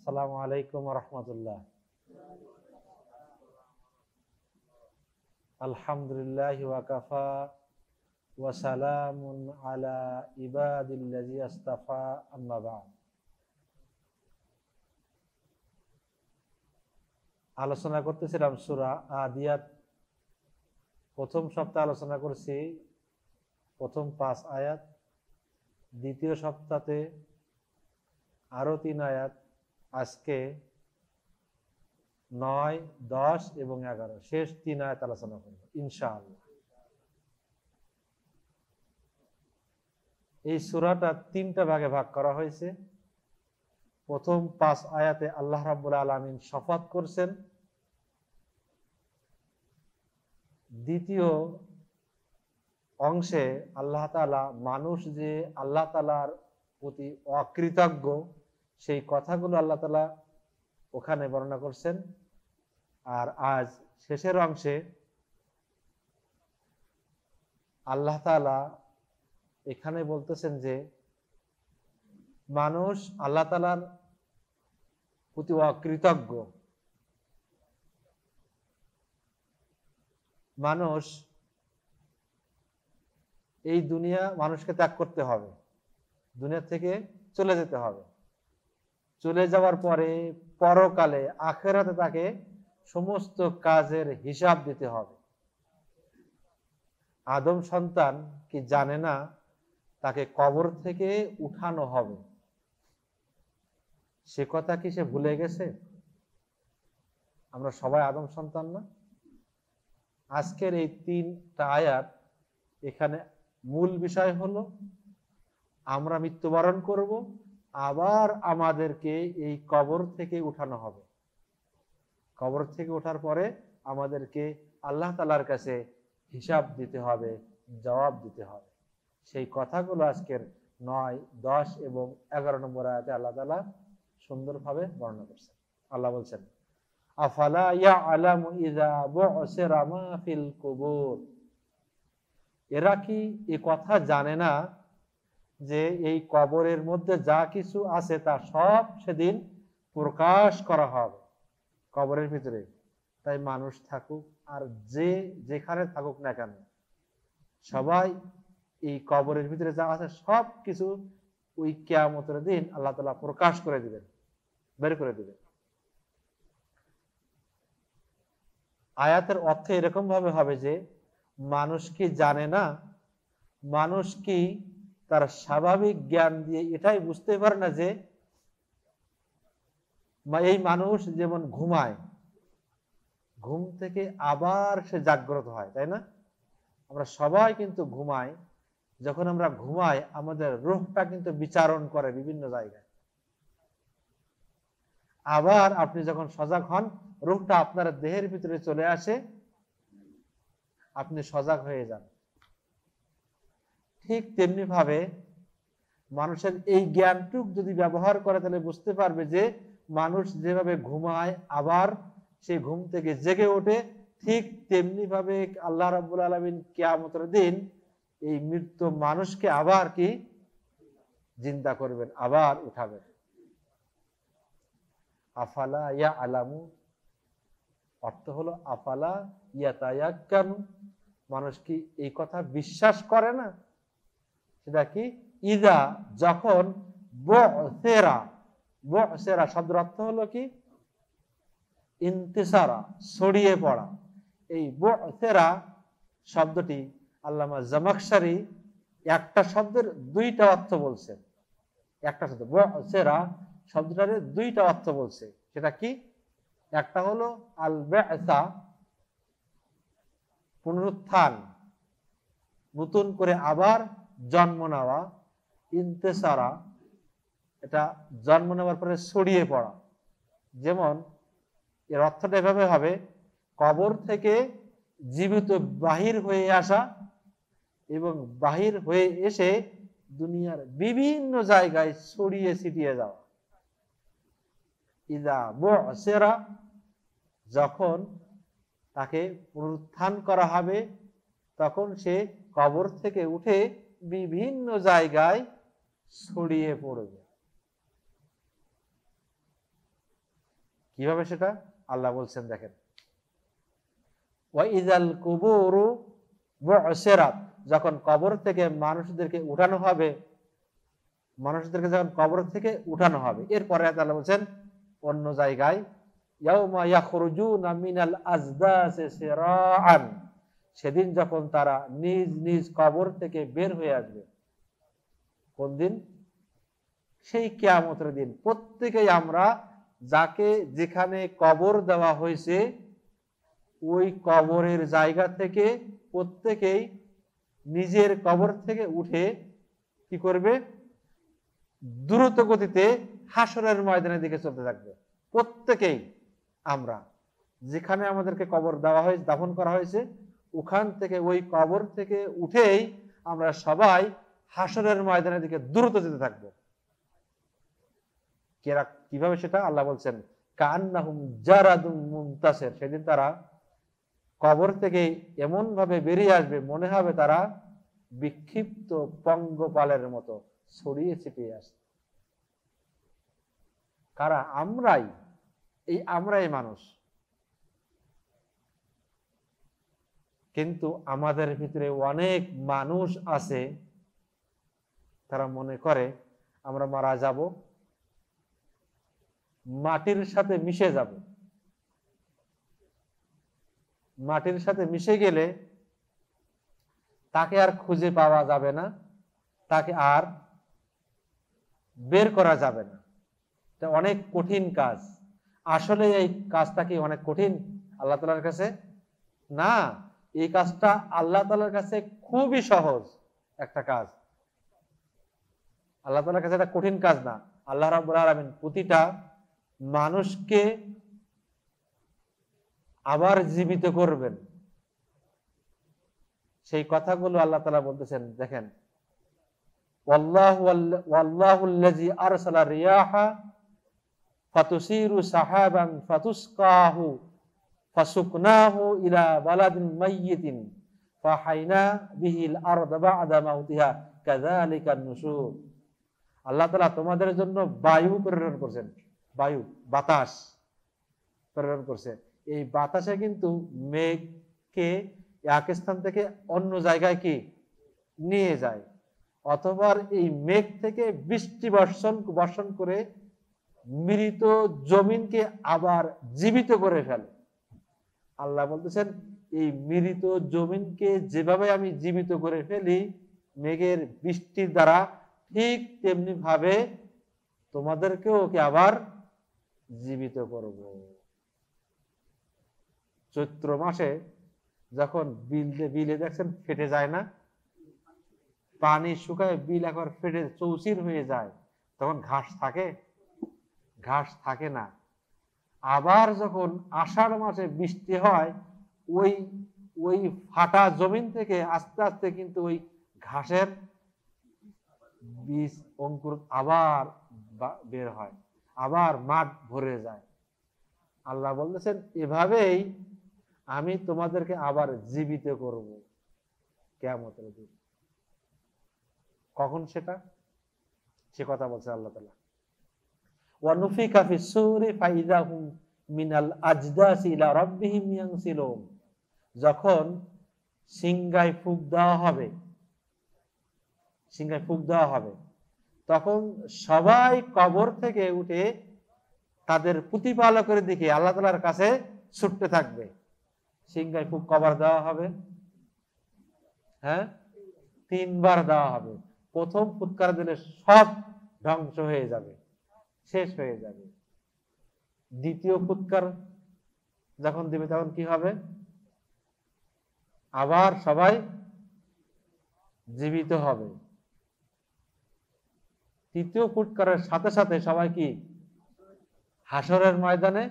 আসসালামু আলাইকুম ওয়া রাহমাতুল্লাহ। আলহামদুলিল্লাহি ওয়া কাফা ওয়া সালামুন আলা ইবাদিল্লাযী ইসতাফা, আম্মা বা'দ। আলোচনা করতেছিলাম সূরা আদিয়াত। প্রথম সপ্তাহে আলোচনা করছি প্রথম 5 আয়াত, দ্বিতীয় সপ্তাহে আরো 3 আয়াত, আজকে 9, 10 এবং 11 শেষ 3 আয়াত আলোচনা করব ইনশাআল্লাহ। এই সূরাটা 3টা ভাগে ভাগ করা হয়েছে। প্রথম 5 আয়াতে আল্লাহ রাব্বুল আলামিন শপথ করছেন, দ্বিতীয় অংশে আল্লাহ তাআলা মানুষ যে আল্লাহ তাআলার প্রতি অকৃতজ্ঞ সেই কথাগুলো আল্লাহ তাআলা ওখানে বর্ণনা করছেন। আর আজ শেষের অংশে আল্লাহ তাআলা এখানে বলতেছেন যে মানুষ আল্লাহ তাআলার প্রতি অকৃতজ্ঞ। মানুষ এই দুনিয়া মানুষকে ত্যাগ করতে হবে, দুনিয়া থেকে চলে যেতে হবে। চলে যাওয়ার পরে পরকালে আখিরাতে তাকে সমস্ত কাজের হিসাব দিতে হবে। আদম সন্তান কি জানে না তাকে কবর থেকে উঠানো হবে? সে কথা কি সে ভুলে গেছে? আমরা সবাই আদম সন্তান না? আজকের এই 3টা আয়াত, এখানে মূল বিষয় হলো আমরা মৃত্যুবরণ করব, আবার আমাদেরকে এই কবর থেকে উঠানো হবে। কবর থেকে ওঠার পরে আমাদেরকে আল্লাহ তাআলার কাছে হিসাব দিতে হবে, জবাব দিতে হবে। সেই কথাগুলো আজকের 9, 10 এবং 11 নম্বর আয়াতে আল্লাহ তাআলা সুন্দরভাবে বর্ণনা করছেন। আল্লাহ বলছেন, আফালা ইয়ালামু ইযা বু'সিরা মা ফিল কুবুর। এরা কি এই কথা জানে না যে এই কবরের মধ্যে যা কিছু আছে তা সব সেদিন প্রকাশ করা হবে কবরের ভিতরে। তাই মানুষ থাকুক আর যে যেখানে থাকুক না কেন, সবাই এই কবরের ভিতরে যা আছে সব কিছু ওই কিয়ামতের দিন আল্লাহ তাআলা প্রকাশ করে দিবেন, বের করে দিবেন। আয়াতের অর্থ এরকম ভাবে হবে যে মানুষ কি জানে না, মানুষ কি তার স্বাভাবিক জ্ঞান দিয়ে এটাই বুঝতে পারে না যে এই মানুষ যেমন ঘুমায়, ঘুম থেকে আবার সে জাগ্রত হয়, তাই না? আমরা সবাই কিন্তু ঘুমাই। যখন আমরা ঘুমাই আমাদের রূহটা কিন্তু বিচারণ করে বিভিন্ন জায়গায়। আবার আপনি যখন সজাগ হন, রূহটা আপনার দেহের ভিতরে চলে আসে, আপনি সজাগ হয়ে যান। ঠিক তেমনি ভাবে মানুষের এই জ্ঞানটুক যদি ব্যবহার করে তাহলে বুঝতে পারবে যে মানুষ যেভাবে ঘুমায় আবার সেই ঘুম থেকে জেগে ওঠে, ঠিক তেমনি ভাবে আল্লাহ রাব্বুল আলামিন কিয়ামতের দিন এই মৃত মানুষকে আবার কি জিন্দা করবেন, আবার উঠাবেন। আফালা ইয়ালামু অর্থ হলো আফালা ইয়াতায়াক্কানু, মানুষ কি এই কথা বিশ্বাস করে না? সেটা কি? ইযা যখন বু'সিরা, বু'সিরা শব্দের অর্থ হলো কি? ইন্তিসারা, ছড়িয়ে পড়া। এই বু'সিরা শব্দটি আল্লামা জামাখশারি একটা শব্দের 2টা অর্থ বলছেন। একটা শব্দ বু'সিরা শব্দটার 2টা অর্থ বলছে। সেটা কি? একটা হলো আল বা'সা, পুনরুত্থান, নতুন করে আবার জন্ম নেওয়া। ইন্তেসারা, এটা জন্ম নেওয়ার পরে ছড়িয়ে পড়া। যেমন এর অর্থটা এভাবে হবে, কবর থেকে জীবিত বাহির হয়ে আসা এবং বাহির হয়ে এসে দুনিয়ার বিভিন্ন জায়গায় ছড়িয়ে ছিটিয়ে যাওয়া। ইযা বু'সিরা, যখন তাকে পুনরুত্থান করা হবে তখন সে কবর থেকে উঠে বিভিন্ন জায়গায় ছড়িয়ে পড়বে। কিভাবে সেটা আল্লাহ বলছেন, দেখেন, ওয়াইযাল কুবুরু বু'সিরাত, যখন কবর থেকে মানুষদেরকে উঠানো হবে, মানুষদেরকে যখন কবর থেকে উঠানো হবে, এরপরে আল্লাহ বলছেন অন্য জায়গায়, ইয়াউমা ইয়াখরুজুনা মিনাল আজদাসি সিরাআন, সেদিন যখন তারা নিজ নিজ কবর থেকে বের হয়ে আসবে। কোন দিন? সেই কিয়ামতের দিন। প্রত্যেকেই আমরা যাকে যেখানে কবর দেওয়া হয়েছে ওই কবরের জায়গা থেকে প্রত্যেকেই নিজের কবর থেকে উঠে কি করবে? দ্রুত গতিতে হাসরের ময়দানের দিকে চলতে থাকবে। প্রত্যেকেই আমরা যেখানে আমাদেরকে কবর দেওয়া হয়েছে, দাফন করা হয়েছে, ওখান থেকে ওই কবর থেকে উঠেই আমরা সবাই হাসরের ময়দানের দিকে দ্রুত যেতে থাকবো। কিভাবে সেটা আল্লাহ বলছেন, কান্নাহুম জারাদুম মুনতাসির, সেদিন তারা কবর থেকে এমন ভাবে বেরিয়ে আসবে মনে হবে তারা বিক্ষিপ্ত পঙ্গপালের মতো ছড়িয়ে ছিটিয়ে আসে। কারা? আমরাই মানুষ। কিন্তু আমাদের ভিতরে অনেক মানুষ আছে তারা মনে করে আমরা মারা যাব, মাটির সাথে মিশে যাব, মাটির সাথে মিশে গেলে তাকে আর খুঁজে পাওয়া যাবে না, তাকে আর বের করা যাবে না। এটা অনেক কঠিন কাজ। আসলে এই কাজটা কি অনেক কঠিন আল্লাহ তাআলার কাছে? না, এই কাজটা আল্লাহ তাআলার কাছে খুবই সহজ একটা কাজ। আল্লাহ তাআলার কাছে এটা কঠিন কাজ না। আল্লাহ রাব্বুল আলামিন প্রতিটা মানুষকে আবার জীবিত করবেন, সেই কথাগুলো আল্লাহ তাআলা বলতেছেন। দেখেন, ওয়াল্লাহুল্লাযী আরসালা রিয়াহা ফাতুসিরু সাহাবান ফাতুসকাহু ফাসুকনাহু ইলা বালাদিন মাইয়িতিন ফাহাইনা বিহিল আরদ বা'দা মাউতিহা কাযালিকান নুশুর। আল্লাহ তাআলা তোমাদের জন্য বায়ু প্রেরণ করছেন, বায়ু, বাতাস প্রেরণ করছে। এই বাতাসে কিন্তু মেঘকে এক স্থান থেকে অন্য জায়গায় কি নিয়ে যায়, অথবা এই মেঘ থেকে বৃষ্টি বর্ষণ করে মৃত জমিনকে আবার জীবিত করে ফেলে। আল্লাহ বলতেছেন এই মৃত জমিনকে যেভাবে আমি জীবিত করে ফেলি মেঘের বৃষ্টির দ্বারা, ঠিক তেমনি ভাবে তোমাদেরকেও কি আবার জীবিত করব। চৈত্র মাসে যখন বিলে দেখছেন ফেটে যায় না, পানি শুকায় বিল একবার ফেটে চৌচির হয়ে যায়, তখন ঘাস থাকে? ঘাস থাকে না। আবার যখন আষাঢ় মাসে বৃষ্টি হয় ওই ফাটা জমিন থেকে আস্তে আস্তে কিন্তু ওই ঘাসের বীজ অঙ্কুর আবার বের হয়, আবার মাঠ ভরে যায়। আল্লাহ বলতেছেন এভাবেই আমি তোমাদেরকে আবার জীবিত করব কিয়ামতের দিন। কখন সেটা? সে কথা বলছে আল্লাহ তাআলা, ওয়া নুফিকা ফিস সূরি ফাইযা হুম মিনাল আজদাসি ইলা রাব্বিহিম ইয়ানসিলুন, যখন সিংহায় ফুঁক দেওয়া হবে, সিংহায় ফুঁক দেওয়া হবে, তখন সবাই কবর থেকে উঠে তাদের প্রতিপালকের দিকে আল্লাহ তাআলার কাছে ছুটতে থাকবে। সিংহায় ফুঁক কবার দেওয়া হবে? হ্যাঁ, 3 বার দেওয়া হবে। প্রথম ফুৎকার দিলে সব ধ্বংস হয়ে যাবে, শেষ হয়ে যাবে। দ্বিতীয় ফুৎকার যখন দিবে তখন কি হবে? আবার সবাই জীবিত হবে। তৃতীয় ফুৎকারের সাথে সাথে সবাই কি হাসরের ময়দানে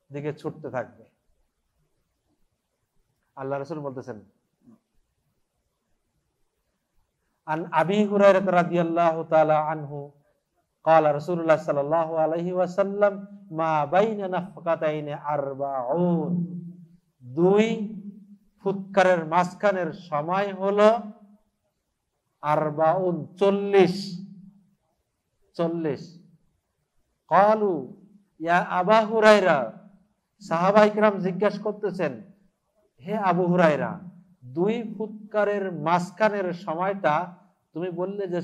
দিকে ছুটতে থাকবে। আল্লাহ রাসূল বলতেছেন, আন আবি হুরায়রা রাদিয়াল্লাহু তাআলা আনহু قال رسول الله صلى الله عليه وسلم ما بين نفقتين 40, 2 ফুৎকারের মাঝখানের সময় হলো 40। قالوا ইয়া আবা হুরায়রা, সাহাবায়ে কিরাম জিজ্ঞাসা করতেছেন, হে আবু হুরায়রা, দুই ফুৎকারের মাঝখানের সময়টা তুমি বললে যে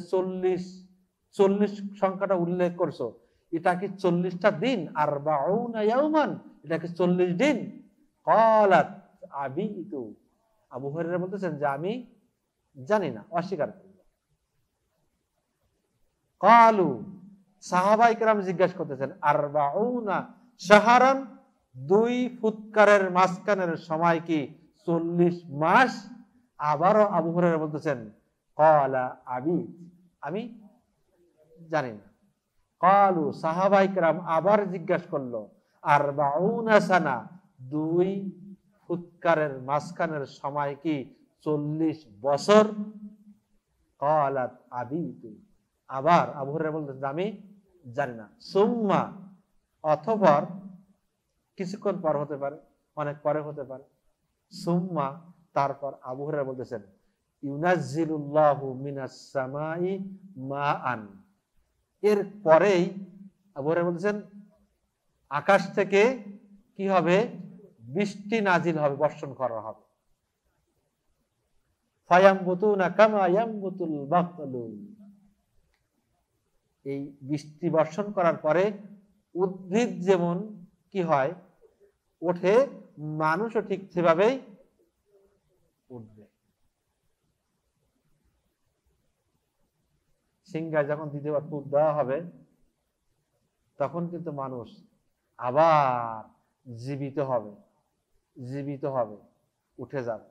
40 সংখ্যাটা উল্লেখ করছো, এটা কি 40টা দিন? আরবাউনা ইয়াওমান, এটা কি 40 দিন? ক্বালাত আবিতু, আবু হুরায়রা বলতেছেন যে আমি জানি না, অস্বীকার করল। ক্বালু, সাহাবায়ে কিরাম জিজ্ঞাসা করতেছেন, আরবাউনা শাহরান, দুই ফুৎকারের মাঝখানের সময় কি 40 মাস? আবারও আবু হুরায়রা বলতেছেন, ক্বালা আবিত, আমি জানি না। ক্বালু, সাহাবায়ে কিরাম আবার জিজ্ঞাসা করলো, আরবাউনা সানা, দুই ফুৎকারের মাঝখানের সময় কি 40 বছর? ক্বালাত আবিতু, আবার আবু হুরায়রা বলতেছেন আমি জানি না। সুম্মা, অথবা কিছুক্ষণ পর হতে পারে, অনেক পরে হতে পারে। সুম্মা, তারপর আবু হুরায়রা বলতেছেন, ইউনাজ্জিলুল্লাহু মিনাস সামাই মাআন, এর পরেই আবু হুরায়রা বলতেছেন আকাশ থেকে কি হবে? বৃষ্টি নাজিল হবে, বর্ষণ করা হবে। ফায়ামবুতুনা কামা ইয়ামবুতুল বাকলু, এই বৃষ্টি বর্ষণ করার পরে উদ্ভিদ যেমন কি হয় ওঠে, মানুষও ঠিক সেভাবেই উঠবে। সিংহায় যখন দ্বিতীয়বার ফুঁক দেওয়া হবে তখন কিন্তু মানুষ আবার জীবিত হবে, উঠে যাবে।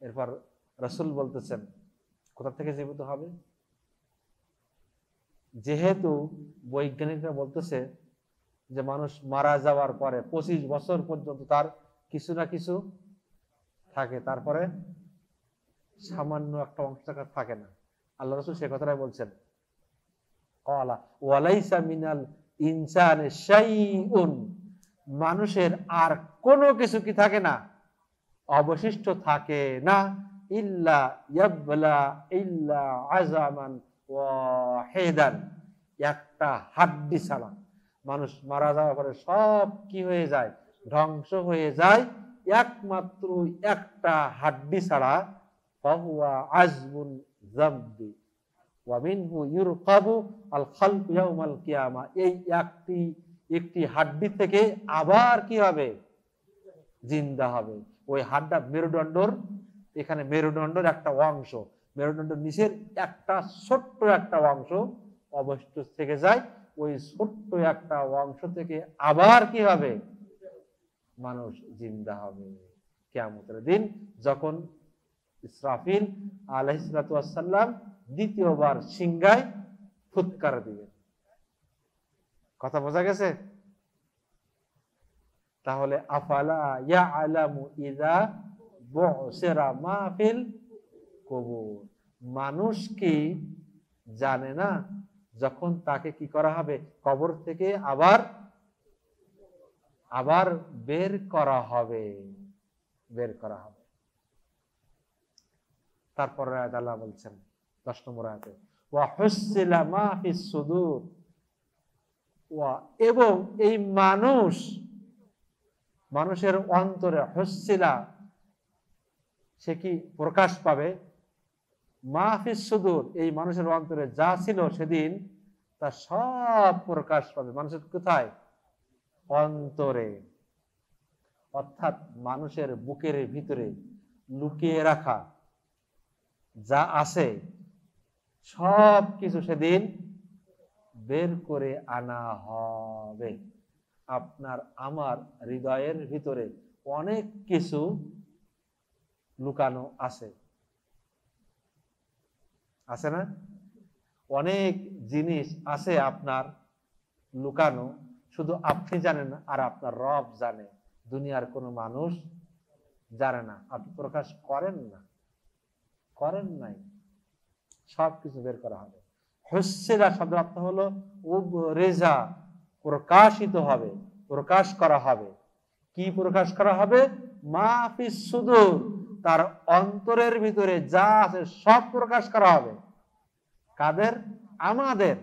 এরপর রাসূল বলতেছেন কোথা থেকে জীবিত হবে? যেহেতু বৈজ্ঞানিকরা বলতেছে যে মানুষ মারা যাওয়ার পরে 25 বছর পর্যন্ত তার কিছু না কিছু থাকে, তারপরে সামান্য একটা অংশ থাকে না। আল্লাহ রাসূল সে কথাটাই বলছেন, ক্বালা ওয়ালাইসা মিনাল ইনসানি শাইউন, মানুষের আর কোনো কিছু কি থাকে না, অবশিষ্ট থাকে না, ইল্লা ইয়াবলা ইল্লা আযামান ওয়াহিদান, একটা হাড্ডি ছাড়া। মানুষ মারা যাওয়ার পরে সব কি হয়ে যায়? ধ্বংস হয়ে যায়, একমাত্র একটা হাড্ডি ছাড়া। ফাহুয়া আযবুন যাবদি ওয়া মিনহু ইউরকাবু আল খালকু ইয়াউমাল কিয়ামা, এই একটি হাড্ডি থেকে আবার কি হবে? জিন্দা হবে। ওই হাড্ডা মেরুদণ্ডর, এখানে মেরুদণ্ডের একটা অংশ, মেরুদণ্ডের নিচের একটা ছোট্ট একটা অংশ অবশিষ্ট থেকে যায়। ওই ছোট্ট একটা অংশ থেকে আবার কি হবে? মানুষ জিন্দা হবে কিয়ামতের দিন, যখন ইসরাফিল আলাইহিস সালাতু ওয়াস সালাম দ্বিতীয়বার সিংহায় ফুৎকার দিবেন। কথা বোঝা গেছে? তাহলে আফালা ইয়ালামু ইযা বুসিরা মা ফিল কুবুর, মানুষ কি জানে না যখন তাকে কি করা হবে? কবর থেকে আবার বের করা হবে। তারপর আয়াত আল্লাহ বলছেন 10 নম্বর আয়াতে, ওয়া হুসিলা মা ফিস সুদূর, এবং এই মানুষের অন্তরে হুসিলা, সে কি প্রকাশ পাবে? মা ফিস সুদূর, এই মানুষের অন্তরে যা ছিল সেদিন তা সব প্রকাশ পাবে। মানুষের কোথায়? অন্তরে। অর্থাৎ মানুষের বুকের ভিতরে লুকিয়ে রাখা যা আছে সব কিছু সেদিন বের করে আনা হবে। আপনার আমার হৃদয়ের ভিতরে অনেক কিছু লুকানো আছে না? অনেক জিনিস আছে আপনার লুকানো, শুধু আপনি জানেন আর আপনার রব জানে, দুনিয়ার কোনো মানুষ জানে না। আপনি প্রকাশ করেন নাই, সবকিছু বের করা হবে। হুসিলা শব্দের অর্থ হলো উবরেজা, প্রকাশিত হবে, প্রকাশ করা হবে। কি প্রকাশ করা হবে? মা ফিস সুদূর, তার অন্তরের ভিতরে যা আছে সব প্রকাশ করা হবে। কাদের? আমাদের,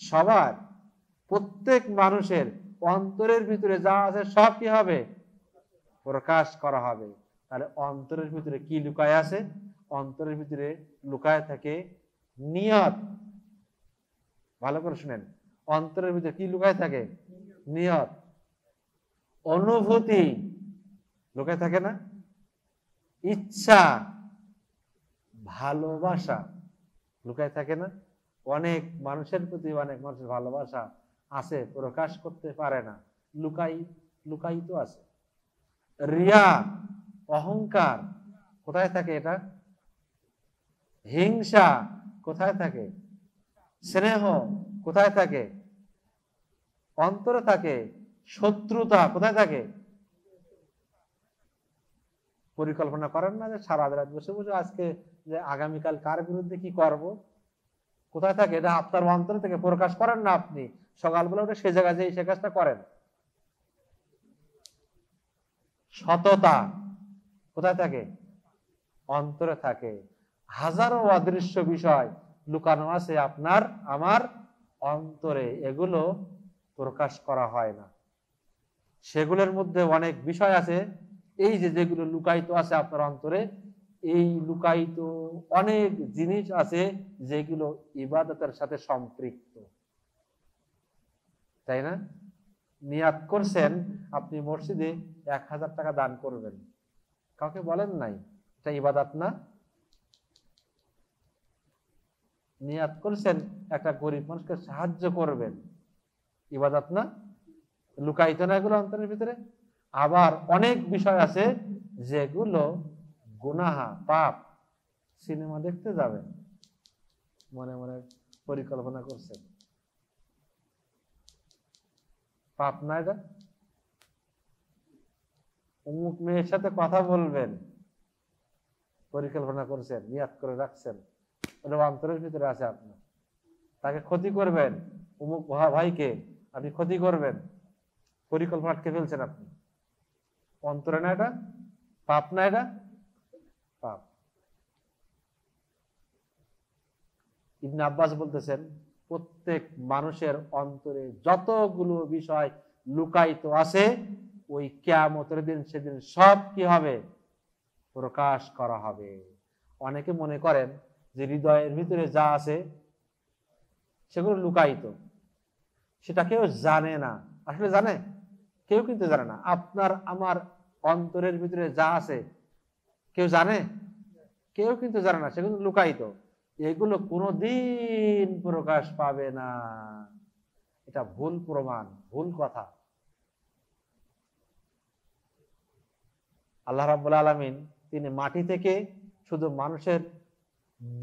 সবার। প্রত্যেক মানুষের অন্তরের ভিতরে যা আছে সব কি হবে? প্রকাশ করা হবে। তাহলে অন্তরের ভিতরে কি লুকায় আছে? অন্তরের ভিতরে লুকায় থাকে নিয়ত। ভালো করে শুনেন, অন্তরের ভিতরে কি লুকায় থাকে? নিয়ত। অনুভূতি লুকায় থাকে না? ইচ্ছা, ভালোবাসা লুকায় থাকে না? অনেক মানুষের প্রতি অনেক মানুষের ভালোবাসা আছে, প্রকাশ করতে পারে না, লুকায়িত আছে। রিয়া, অহংকার কোথায় থাকে? এটা হিংসা কোথায় থাকে? স্নেহ কোথায় থাকে? অন্তরে থাকে। শত্রুতা কোথায় থাকে? পরিকল্পনা করেন না যে সারা রাত বসে বসে আজকে যে আগামীকাল কার বিরুদ্ধে কি করব? কোথায় থাকে? এটা আপনার অন্তর থেকে প্রকাশ করেন না। আপনি সকালবেলা উঠে সে জায়গায় যে সে কাজটা করেন। সততা কোথায় থাকে? অন্তরে থাকে। হাজারো অদৃশ্য বিষয় লুকানো আছে আপনার আমার অন্তরে, এগুলো প্রকাশ করা হয় না। সেগুলোর মধ্যে অনেক বিষয় আছে, এই যে যেগুলো লুকায়িত আছে আপনার অন্তরে, এই লুকায়িত অনেক জিনিস আছে যেগুলো ইবাদতের সাথে সম্পৃক্ত, তাই না? নিয়াত করছেন আপনি মসজিদে 1000 টাকা দান করবেন, কাউকে বলেন নাই, এটা ইবাদত না? নিয়াত করছেন একটা গরিব মানুষকে সাহায্য করবেন, ইবাদত না? লুকায়িত না এগুলো অন্তরের ভিতরে? আবার অনেক বিষয় আছে যেগুলো গুনাহা, পাপ। সিনেমা দেখতে যাবেন, মনে মনে পরিকল্পনা করছেন, পাপ না এটা? অমুক মেয়ের সাথে কথা বলবেন, পরিকল্পনা করছেন, নিয়াত করে রাখছেন, ওটা অন্তরের ভিতরে আছে আপনার। তাকে ক্ষতি করবেন, অমুক ভাইকে আপনি ক্ষতি করবেন, পরিকল্পনা আটকে ফেলছেন আপনি। অন্তরে না এটা? পাপ না এটা? পাপ। ইবনে আব্বাস বলতেছেন প্রত্যেক মানুষের অন্তরে যতগুলো বিষয় লুকায়িত আছে ওই কিয়ামতের দিন সেদিন সব কি হবে? প্রকাশ করা হবে। অনেকে মনে করেন যে হৃদয়ের ভিতরে যা আছে সেগুলো লুকায়িত, সেটা কেউ জানে না। আসলে জানে? কেউ কিন্তু জানে না। আপনার আমার অন্তরের ভিতরে যা আছে কেউ জানে? কেউ কিন্তু জানে না, সেগুলো লুকায়িত। এগুলো কোনোদিন প্রকাশ পাবে না। এটা ভুল প্রমাণ, ভুল কথা। আল্লাহ রাব্বুল আলামিন তিনি মাটি থেকে শুধু মানুষের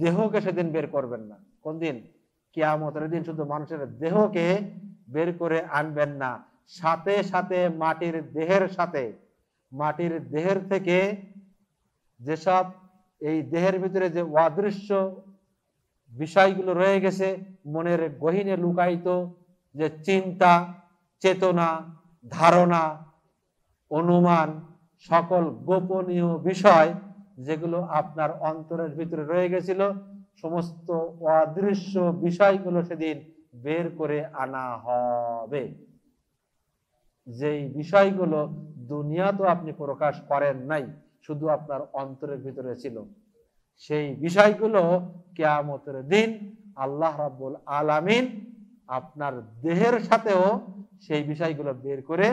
দেহকে সেদিন বের করবেন না। কোন দিন? কিয়ামতের দিন শুধু মানুষের দেহকে বের করে আনবেন না, সাথে সাথে মাটির দেহের সাথে, মাটির দেহের থেকে যেসব এই দেহের ভিতরে যে অদৃশ্য বিষয়গুলো রয়ে গেছে, মনের গহীনে লুকায়িত যে চিন্তা, চেতনা, ধারণা, অনুমান, সকল গোপনীয় বিষয় যেগুলো আপনার অন্তরের ভিতরে রয়ে গেছিল, সমস্ত অদৃশ্য বিষয়গুলো সেদিন বের করে আনা হবে। যেই বিষয়গুলো দুনিয়া তো আপনি প্রকাশ করেন নাই, শুধু আপনার অন্তরের ভিতরে ছিল, সেই বিষয়গুলো কিয়ামতের দিন আল্লাহ রাব্বুল আলামিন আপনার দেহের সাথেও সেই বিষয়গুলো বের করে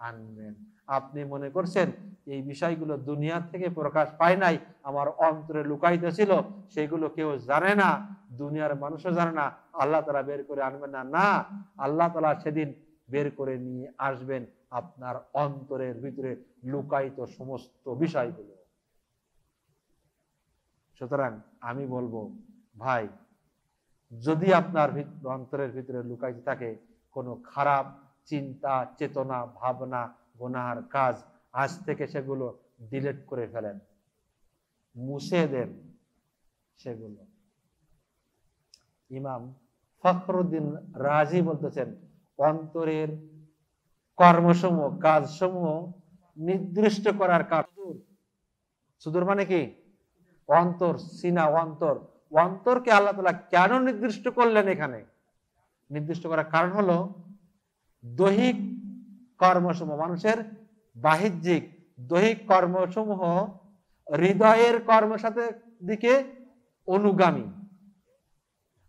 আনবেন। আপনি মনে করছেন এই বিষয়গুলো দুনিয়া থেকে প্রকাশ পায় নাই, আমার অন্তরে লুকায়িত ছিল, সেগুলো কেউ জানে না, দুনিয়ার মানুষও জানে না, আল্লাহ তাআলা বের করে আনবেন না। না, আল্লাহ তাআলা সেদিন বের করে নিয়ে আসবেন আপনার অন্তরের ভিতরে লুকায়িত সমস্ত বিষয়গুলো। সুতরাং আমি বলবো ভাই, যদি আপনার অন্তরের ভিতরে লুকায়িত থাকে কোনো খারাপ চিন্তা, চেতনা, ভাবনা, গুনাহের কাজ, আজ থেকে সেগুলো ডিলিট করে ফেলেন, মুছে দেন সেগুলো। ইমাম ফখরুদ্দিন রাজি বলতেছেন অন্তরের কর্মসমূহ, কাজসমূহ নির্দিষ্ট করার কাজ। সুদূর মানে কি? অন্তর, সিনা, অন্তর। অন্তরকে আল্লাহ তাআলা কেন নির্দিষ্ট করলেন এখানে? নির্দিষ্ট করার কারণ হলো দৈহিক কর্মসমূহ, মানুষের বাহ্যিক দৈহিক কর্মসমূহ হৃদয়ের কর্মের সাথে দিকে অনুগামী।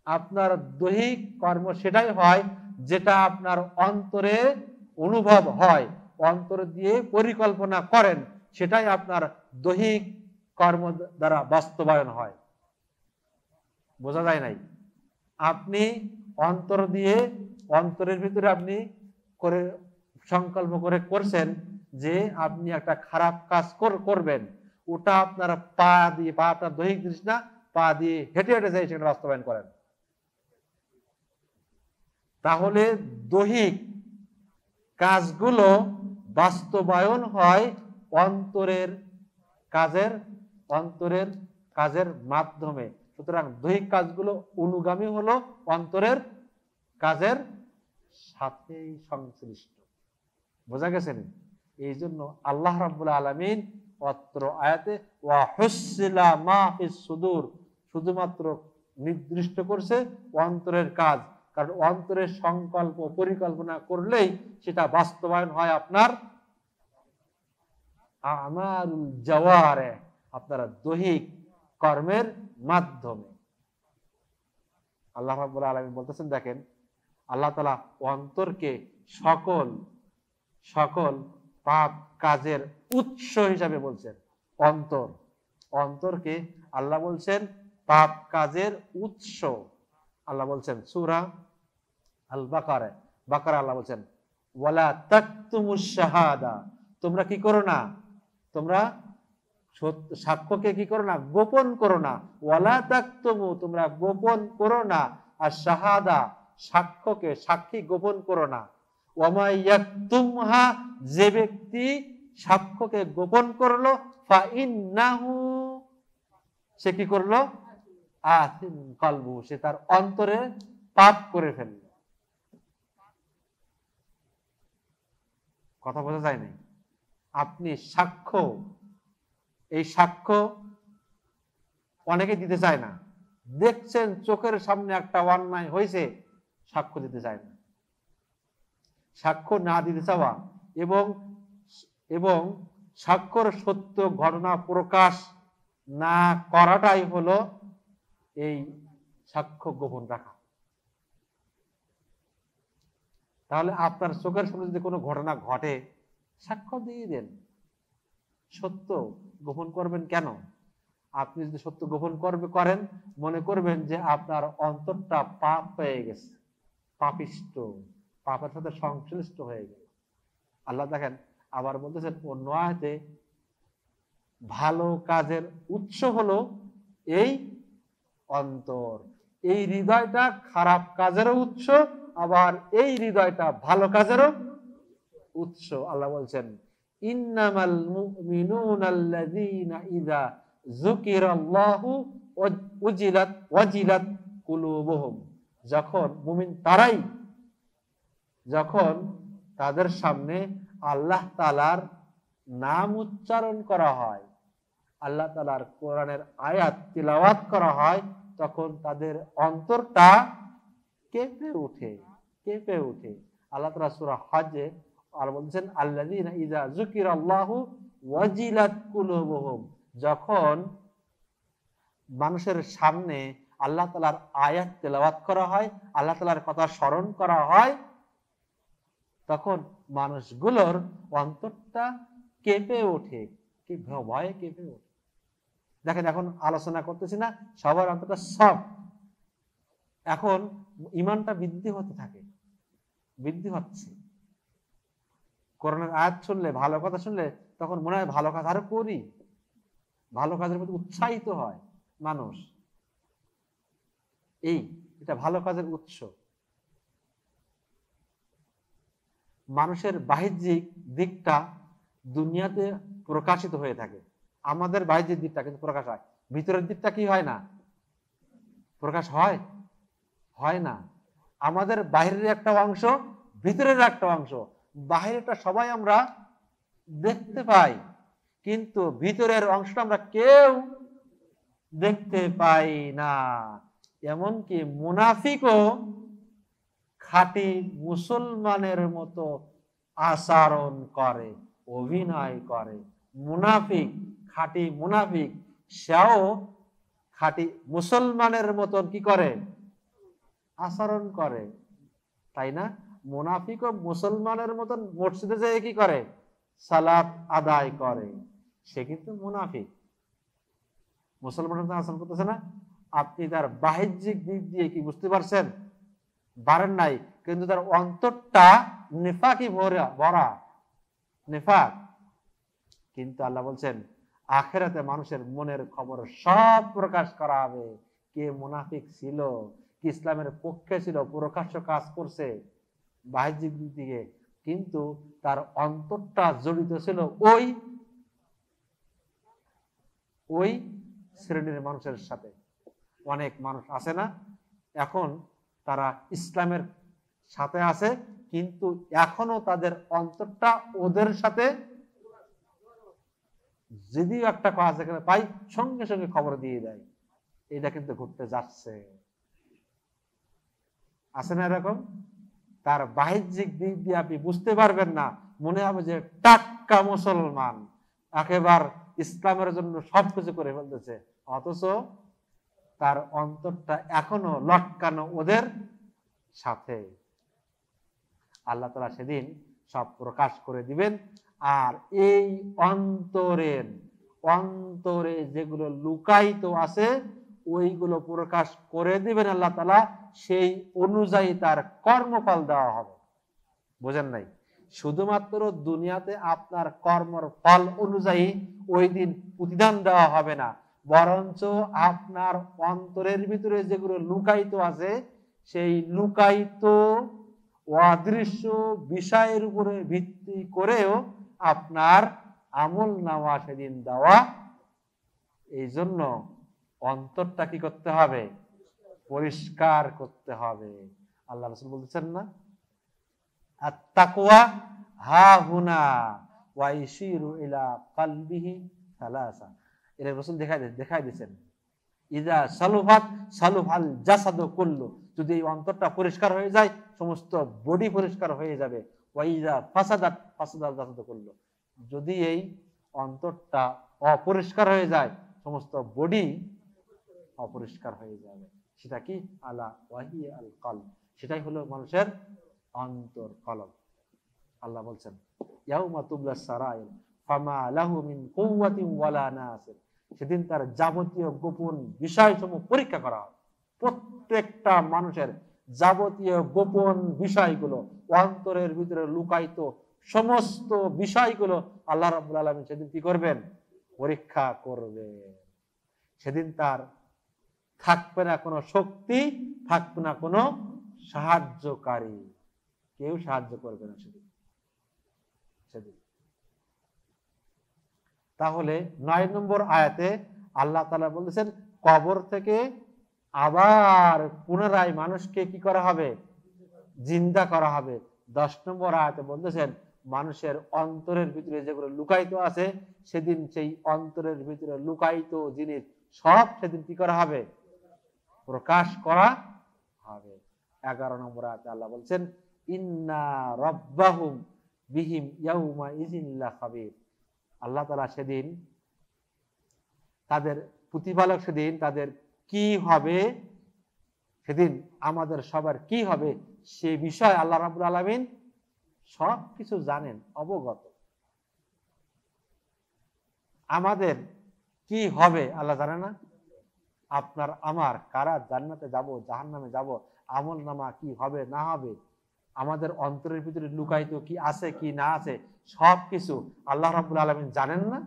আপনার দৈহিক কর্ম সেটাই হয় যেটা আপনার অন্তরে অনুভব হয়, অন্তর দিয়ে পরিকল্পনা করেন, সেটাই আপনার দৈহিক কর্ম দ্বারা বাস্তবায়ন হয়। বোঝা যায় নাই? আপনি অন্তর দিয়ে, অন্তরের ভিতরে আপনি করে সংকল্প করে করছেন যে আপনি একটা খারাপ কাজ করবেন, ওটা আপনার পা দিয়ে, পা আপনার দৈহিক জিনিস না, পা দিয়ে হেঁটে হেঁটে যাই সেটা বাস্তবায়ন করেন। তাহলে দৈহিক কাজগুলো বাস্তবায়ন হয় অন্তরের কাজের মাধ্যমে। সুতরাং দৈহিক কাজগুলো অনুগামী হলো অন্তরের কাজের সাথেই সংশ্লিষ্ট। বোঝা গেছে? এই জন্য আল্লাহ রাব্বুল আলামিন অত্র আয়াতে ওয়া হুসিলা মা ফিস সুদূর শুধুমাত্র নির্দিষ্ট করছে অন্তরের কাজ, কারণ অন্তরের সংকল্প পরিকল্পনা করলেই সেটা বাস্তবায়ন হয় আপনার আমালুল জাওয়ারিহ, আপনার দৈহিক কর্মের মাধ্যমে। আল্লাহ রাব্বুল আলামিন বলতেছেন, দেখেন আল্লাহ তাআলা অন্তরকে সকল পাপ কাজের উৎস হিসাবে বলছেন। অন্তরকে আল্লাহ বলছেন পাপ কাজের উৎস। আল্লাহ বলছেন সূরা আল বাকারা আল্লাহ বলছেন ওয়ালা তাকতুমুশ শাহাদা, তোমরা কি করো না, তোমরা সাক্ষ্যকে কি করো না, গোপন করো না। ওয়ালা তাকতুমু, তোমরা গোপন করো না। আর শাহাদা, সাক্ষ্যকে, সাক্ষী গোপন করো না। ওয়ামা ইয়াকতুমহা, যে ব্যক্তি সাক্ষ্যকে গোপন করলো, ফা ইন্নাহু, সে কি করলো, আথিম কলবু, সে তার অন্তরে পাপ করে ফেলল। কথা বোঝা যায় নাই? আপনি সাক্ষ্য, এই সাক্ষ্য অনেকে দিতে চায় না। দেখছেন চোখের সামনে একটা অন্যায় হয়েছে, সাক্ষ্য দিতে চায় না। সাক্ষ্য না দিতে চাওয়া এবং সাক্ষ্যর সত্য ঘটনা প্রকাশ না করাটাই হলো এই সাক্ষ্য গোপন রাখা। তাহলে আপনার চোখের সামনে যদি কোনো ঘটনা ঘটে, সাক্ষ্য দিয়ে দেন। সত্য গোপন করবেন কেন? আপনি যদি সত্য গোপন করেন, মনে করবেন যে আপনার অন্তরটা পাপ হয়ে গেছে, পাপিষ্ট, পাপের সাথে সংশ্লিষ্ট হয়ে গেল। আল্লাহ দেখেন আবার বলতেছেন অন্য আয়াতে, ভালো কাজের উৎস হলো এই অন্তর। এই হৃদয়টা খারাপ কাজেরও উৎস, আবার এই হৃদয়টা ভালো কাজেরও উৎস। আল্লাহ বলছেন ইন্নামাল মুমিনুনাল্লাযীনা ইযা যুকিরাল্লাহু ওয়াজিলাত কুলুবুহুম, যখন মুমিন তারাই, যখন তাদের সামনে আল্লাহ তাআলার নাম উচ্চারণ করা হয়, আল্লাহ তাআলার কোরআনের আয়াত তিলাওয়াত করা হয়, তখন তাদের অন্তরটা কেঁপে ওঠে। আল্লাহ তাআলা সূরা হজ্জে আল্লাহ বলছেন আল্লাযীনা ইযা যুকিরাল্লাহু ওয়াজিলাত কুলুবুহুম, যখন মানুষের সামনে আল্লাহ তাআলার আয়াত তেলাওয়াত করা হয়, আল্লাহ তাআলার কথা স্মরণ করা হয়, তখন মানুষগুলোর অন্তরটা কেঁপে ওঠে, কি ভয়ে কেঁপে ওঠে। দেখেন এখন আলোচনা করতেছি না, সবার অন্তরটা সফট। এখন ঈমানটা বৃদ্ধি হচ্ছে। কোরআনের আয়াত শুনলে, ভালো কথা শুনলে, তখন মনে হয় ভালো কাজ আরো করি, ভালো কাজের প্রতি উৎসাহিত হয় মানুষ। এটা ভালো কাজের উৎস। মানুষের বাহ্যিক দিকটা দুনিয়াতে প্রকাশিত হয়ে থাকে, আমাদের বাহ্যিক দিকটা কিন্তু প্রকাশ হয়, ভিতরের দিকটা কি হয় না, প্রকাশ হয় না। আমাদের বাহিরের একটা অংশ, ভিতরের একটা অংশ। বাহিরেরটা সবাই আমরা দেখতে পাই, কিন্তু ভিতরের অংশটা আমরা কেউ দেখতে পাই না। এমনকি মুনাফিকও খাঁটি মুসলমানের মতো আচরণ করে, অভিনয় করে। মুনাফিক, খাঁটি মুনাফিক, সেও খাঁটি মুসলমানের মতন কি করে? আচরণ করে, তাই না? মুনাফিক ও মুসলমানের মতন মসজিদে যেয়ে কি করে? সালাত আদায় করে। সে কিন্তু মুনাফিক, মুসলমানের মতো আচরণ করতেছে না। আপনি তার বাহ্যিক দিক দিয়ে কি বুঝতে পারছেন? পারেন নাই, কিন্তু তার অন্তরটা নেফাকি ভরা, নেফাক। কিন্তু আল্লাহ বলছেন আখিরাতে মানুষের মনের খবর সব প্রকাশ করা হবে। কে মুনাফিক ছিল, কি ইসলামের পক্ষে ছিল, প্রকাশ্য কাজ করছে বাহ্যিক দিক থেকে, কিন্তু তার অন্তরটা জড়িত ছিল ওই শ্রেণীর মানুষের সাথে। অনেক মানুষ আছে না এখন, তারা ইসলামের সাথে আছে, কিন্তু এখনো তাদের অন্তরটা ওদের সাথে। যদিও একটা কাজ এখানে পাই, সঙ্গে সঙ্গে খবর দিয়ে দেয়। এটা কিন্তু ঘটতে যাচ্ছে, আছে না এরকম? তার বাহ্যিক দিক দিয়ে আপনি বুঝতে পারবেন না, মনে হবে যে টাটকা মুসলমান, একেবারে ইসলামের জন্য সবকিছু করে ফেলতেছে, অথচ তার অন্তরটা এখনো লটকানো ওদের সাথে। আল্লাহ তাআলা সেদিন সব প্রকাশ করে দিবেন। আর এই অন্তরে যেগুলো লুকায়িত আছে ওইগুলো প্রকাশ করে দিবেন আল্লাহ তাআলা, সেই অনুযায়ী তার কর্মফল দেওয়া হবে। বুঝেন নাই? শুধুমাত্র দুনিয়াতে আপনার কর্মের ফল অনুযায়ী ওই দিন প্রতিদান দেওয়া হবে না, বরঞ্চ আপনার অন্তরের ভিতরে যেগুলো লুকায়িত আছে সেই লুকায়িত অদৃশ্য বিষয়ের উপরে ভিত্তি করেও আপনার আমল নামা সেদিন দেওয়া। এই জন্য অন্তরটা কি করতে হবে? পরিষ্কার করতে হবে। আল্লাহ রাসূল বলছেন না, আত-তাকওয়া হাহুনা ওয়া ইশিরু ইলা কলবিহি সালাসা। এর রাসূল দেখাই দিয়েছেন, ইজা সালুফাত সালুফাল জাসাদু কুল্লু, যদি এই অন্তরটা পরিষ্কার হয়ে যায় সমস্ত বডি পরিষ্কার হয়ে যাবে। ওয়া ইজা ফাসাদাত ফাসাদাল জাসাদু কুল্লু, যদি এই অন্তরটা অপরিষ্কার হয়ে যায় সমস্ত বডি অপরিষ্কার হয়ে যাবে। সেটা কি? আলা ওয়াহি আল কলব, সেটাই হলো মানুষের অন্তর, কলব। আল্লাহ বলছেন ইয়াউমা তুবলাস সারাইর ফামা লাহু মিন কুওয়াতিন ওয়ালা নাসির, সেদিন তার যাবতীয় গোপন বিষয়সমূহ পরীক্ষা করা হবে। প্রত্যেকটা মানুষের যাবতীয় গোপন বিষয়গুলো, অন্তরের ভিতরে লুকায়িত সমস্ত বিষয়গুলো আল্লাহ রাব্বুল আলামিন সেদিন কি করবেন? পরীক্ষা করবেন। সেদিন তার থাকবে না কোনো শক্তি, থাকবে না কোনো সাহায্যকারী, কেউ সাহায্য করবে না সেদিন। তাহলে 9 নম্বর আয়াতে আল্লাহ তাআলা বলেছেন কবর থেকে আবার পুনরায় মানুষকে কি করা হবে? জিন্দা করা হবে। 10 নম্বর আয়াতে বলতেছেন মানুষের অন্তরের ভিতরে যেগুলো লুকায়িত আছে সেদিন সেই অন্তরের ভিতরে লুকায়িত জিনিস সব সেদিন কি করা হবে? প্রকাশ করা হবে। 11 নম্বর আয়াতে আল্লাহ বলছেন ইন্না রাব্বাহুম বিহিম ইয়াউমা ইযিন লাখাবীর, আল্লাহ তাআলা সেদিন তাদের প্রতিপালক, সেদিন তাদের কি হবে, সেদিন আমাদের সবার কি হবে সে বিষয় আল্লাহ রাব্বুল আলামিন সব কিছু জানেন, অবগত। আমাদের কি হবে আল্লাহ জানে না? আপনার আমার কারা জান্নাতে যাব, জাহান্নামে যাব, আমল নামা কি হবে না হবে, আমাদের অন্তরের ভিতরে লুকায়িত কি আছে কি না আছে সবকিছু আল্লাহ রাব্বুল আলামিন জানেন না?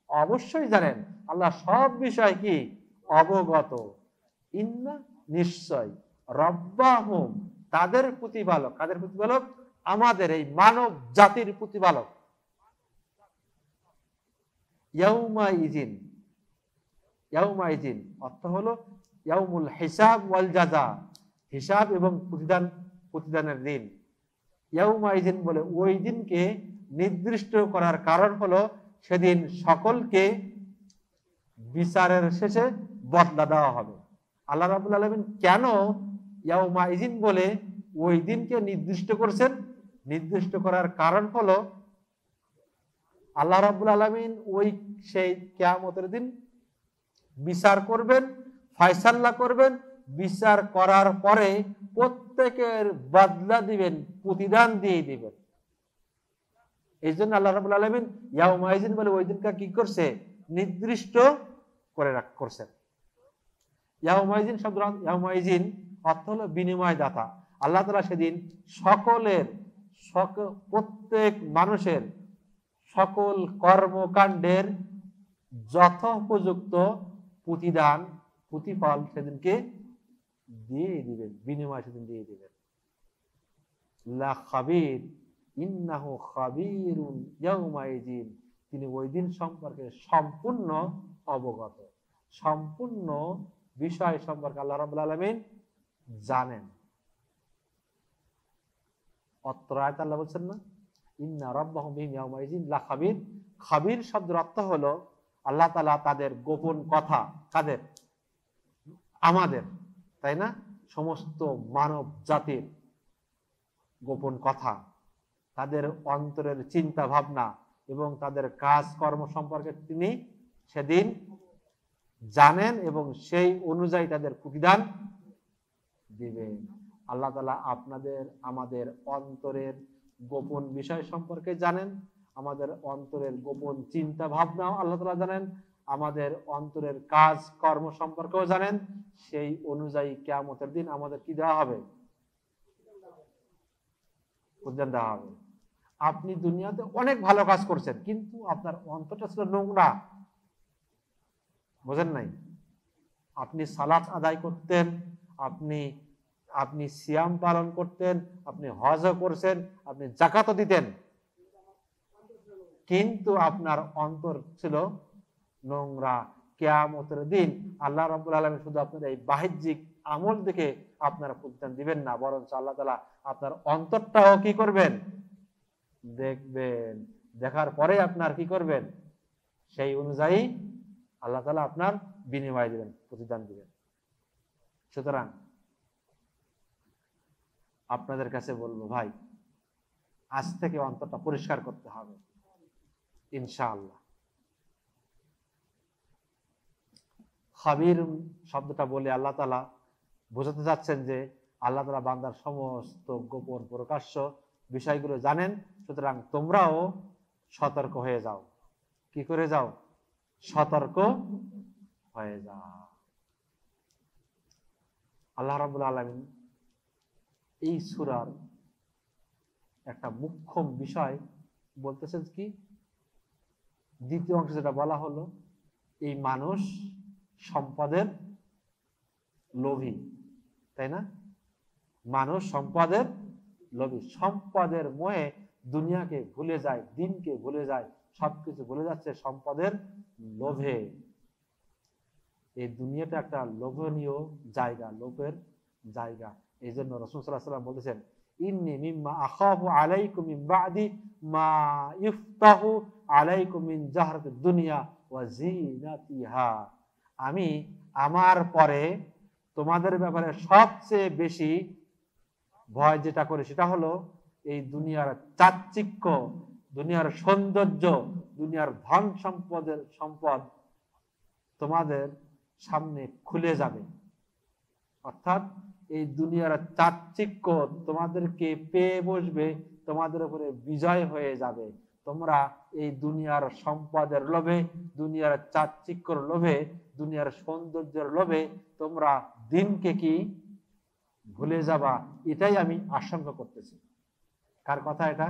অবশ্যই জানেন। আল্লাহ সব বিষয় কি অবগত। ইন্না, নিশ্চয়, রব্বাহুম, তাদের প্রতিপালক। কাদের প্রতিপালক? আমাদের এই মানব জাতির প্রতিপালক। ইয়াউমা ইজিন, ইয়াউমা ইজিন অর্থ হলো ইয়াউমুল হিসাব ওয়াল জাযা, হিসাব এবং প্রতিদানের দিন। ইয়াউমা ইজিন বলে ওই দিনকে নির্দিষ্ট করার কারণ হলো সেদিন সকলকে বিচারের শেষে বদলা দেওয়া হবে। আল্লাহ রাব্বুল আলামিন কেন ইয়াউমা ইজিন বলে ওই দিনকে নির্দিষ্ট করছেন। নির্দিষ্ট করার কারণ হলো আল্লাহ রাব্বুল আলামিন ওই সেই কিয়ামতের দিন বিচার করবেন, ফয়সালা করবেন। বিচার করার পরে প্রত্যেকের বদলা দিবেন, প্রতিদান দিয়ে দিবেন। এই জন্য আল্লাহ রাব্বুল আলামিন ইয়াউমাইজিন বলে ওই দিনটা কি করছে, নির্দিষ্ট করে করছেন। ইয়াউমাইজিন শব্দ, ইয়াউমাইজিন অর্থ হলো বিনিময় দাতা। আল্লাহ তাআলা সেদিন সকলের প্রত্যেক মানুষের সকল কর্মকাণ্ডের যথোপযুক্ত প্রতিদান, প্রতিফল সেদিনকে দিয়ে দিবেন, বিনিময় সেদিন দিয়ে দিবেন। লা খাবির ইন্নাহু খাবিরুন ইয়াউমাইজিন, তিনি ওই দিন সম্পর্কে সম্পূর্ণ অবগত, সম্পূর্ণ বিষয় সম্পর্কে আল্লাহ রাব্বুল আলামিন জানেন। অত্র আয়াত আল্লাহ বলছেন না, ইন্না রাব্বাহুম বিহিম ইয়াউমাইজিন লা খাবির। খাবির শব্দের অর্থ হলো আল্লাহ তাআলা তাদের গোপন কথা, কাদের, আমাদের, তাই না, সমস্ত মানব জাতির গোপন কথা, তাদের অন্তরের চিন্তা ভাবনা এবং তাদের কাজ কর্ম সম্পর্কে তিনি সেদিন জানেন এবং সেই অনুযায়ী তাদের প্রতিদান দিবেন। আল্লাহ তাআলা আপনাদের আমাদের অন্তরের গোপন বিষয় সম্পর্কে জানেন, আমাদের অন্তরের গোপন চিন্তা ভাবনাও আল্লাহ তাআলা জানেন, আমাদের অন্তরের কাজ কর্ম সম্পর্কেও জানেন। সেই অনুযায়ী কিয়ামতের দিন আমাদের কি দেওয়া হবে, প্রতিদান দেওয়া হবে। আপনি দুনিয়াতে অনেক ভালো কাজ করছেন, কিন্তু আপনার অন্তরটা ছিল নোংরা, বোঝেন নাই। আপনি সালাত আদায় করতেন, আপনি সিয়াম পালন করতেন, আপনি হজও করছেন, আপনি যাকাতও দিতেন, কিন্তু আপনার অন্তর ছিল নোংরা। কিয়ামতের দিন আল্লাহ রাব্বুল আলামিন শুধু আপনার এই বাহ্যিক আমল দেখে আপনার প্রতিদান দিবেন না, বরং আল্লাহ তাআলা আপনার অন্তরটাও কি করবেন, দেখবেন। দেখার পরে আপনার কি করবেন, সেই অনুযায়ী আল্লাহ তাআলা আপনার বিনিময় দিবেন, প্রতিদান দিবেন। সুতরাং আপনাদের কাছে বলবো, ভাই আজ থেকে অন্তরটা পরিষ্কার করতে হবে ইনশাআল্লাহ। খাবির শব্দটা বলে আল্লাহ তাআলা বোঝাতে যাচ্ছেন যে আল্লাহ তাআলা বান্দার সমস্ত গোপন প্রকাশ্য বিষয়গুলো জানেন। সুতরাং তোমরাও সতর্ক হয়ে যাও। কি করে যাও, সতর্ক হয়ে যাও। আল্লাহ রাব্বুল আলামিন এই সূরার একটা মুখ্য বিষয় বলতেছেন কি, দ্বিতীয় অংশে যেটা বলা হলো, এই মানুষ সম্পদের লোভী, তাই না, মানুষ সম্পদের লোভী, সম্পদের মোহে দুনিয়াকে ভুলে যায়, দিনকে ভুলে যায়, সবকিছু ভুলে যাচ্ছে সম্পদের লোভে। এই দুনিয়াটা একটা লোভনীয় জায়গা, লোভের জায়গা। এই জন্য রাসূল সাল্লাল্লাহু আলাইহি ওয়াসাল্লাম বলেছেন, ইন্নী মিম্মা আখাফু আলাইকুম মিন বাদি মা ইফতাহু আলাইকুম মিন জাহরাতিদ দুনিয়া ওয়া জিনাতিহা। আমি আমার পরে তোমাদের ব্যাপারে সবচেয়ে বেশি ভয় যেটা করি সেটা হলো এই দুনিয়ার চাকচিক্য, দুনিয়ার সৌন্দর্য, দুনিয়ার ধন সম্পদ তোমাদের সামনে খুলে যাবে। অর্থাৎ এই দুনিয়ার চাকচিক্য তোমাদেরকে পেয়ে বসবে, তোমাদের উপরে বিজয় হয়ে যাবে। তোমরা এই দুনিয়ার সম্পদের লোভে, দুনিয়ার চাকচিক্যর লোভে, দুনিয়ার সৌন্দর্যের লোভে তোমরা দিনকে কি ভুলে যাবা, এটাই আমি আশঙ্কা করতেছি। কার কথা এটা?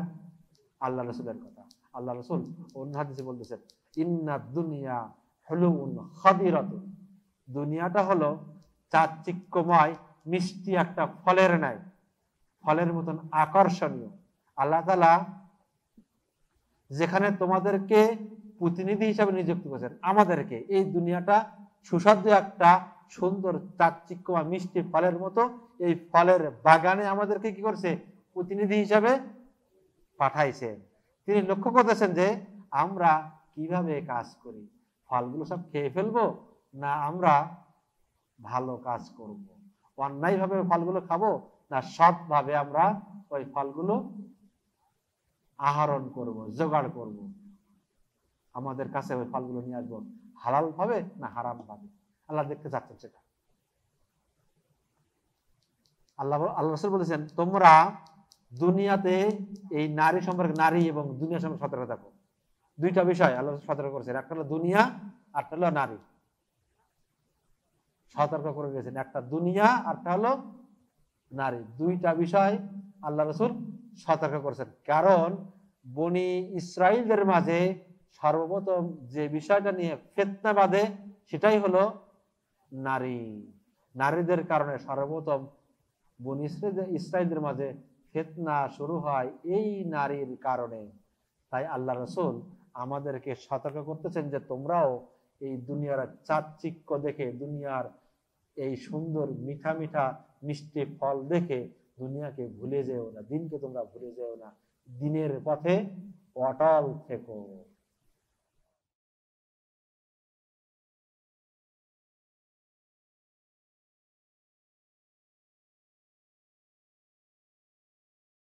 আল্লাহ রাসূলের কথা। আল্লাহ রাসূল অন্য হাদিসে বলতেছেন, ইন্নাদ দুনিয়া হুলুন খাদিরাতুন, দুনিয়াটা হলো চাকচিক্যময় মিষ্টি একটা ফলের ন্যায়, ফলের মতন আকর্ষণীয়। আল্লাহ তাআলা যেখানে তোমাদেরকে প্রতিনিধি হিসাবে নিযুক্ত করেছেন, আমাদেরকে এই দুনিয়াটা সুস্বাদু একটা সুন্দর চাকচিক্যময় মিষ্টি ফলের মতো এই ফলের বাগানে আমাদেরকে কি করছে, প্রতিনিধি হিসাবে পাঠাইছেন। তিনি লক্ষ্য করতেছেন যে আমরা কিভাবে কাজ করি, ফলগুলো সব খেয়ে ফেলবো না আমরা ভালো কাজ করব, অন্যায় ভাবে ফলগুলো খাবো না সৎভাবে আমরা ওই ফলগুলো আহরণ করব, জোগাড় করব, আমাদের কাছে ওই ফলগুলো নিয়ে আসবো হালাল ভাবে না হারাম ভাবে, আল্লাহ দেখতে চাচ্ছেন সেটা। আল্লাহ রাসূল বলেছেন তোমরা দুনিয়াতে এই নারী সম্পর্কে, নারী এবং দুনিয়া সম্পর্কে সতর্ক থাকো। দুইটা বিষয় আল্লাহ সতর্ক করেছেন, একটা হলো দুনিয়া আর একটা হলো নারী। সতর্ক করে গেছেন, একটা দুনিয়া আর একটা হলো নারী, দুইটা বিষয় আল্লাহ রাসূল সতর্ক করেছেন। কারণ বনি ইসরাইলদের মাঝে সর্বপ্রথম যে বিষয়টা নিয়ে ফিতনা বাঁধে সেটাই হলো নারী। নারীদের কারণে সর্বপ্রথম বনি ইসরাইলদের মাঝে ফিতনা শুরু হয় এই নারীর কারণে। তাই আল্লাহ রাসূল আমাদেরকে সতর্ক করতেছেন যে তোমরাও এই দুনিয়ার চাকচিক্য দেখে, দুনিয়ার এই সুন্দর মিঠা মিঠা মিষ্টি ফল দেখে দুনিয়াকে ভুলে যেও না, দিনকে তোমরা ভুলে যেও না, দিনের পথে অটল থেকো।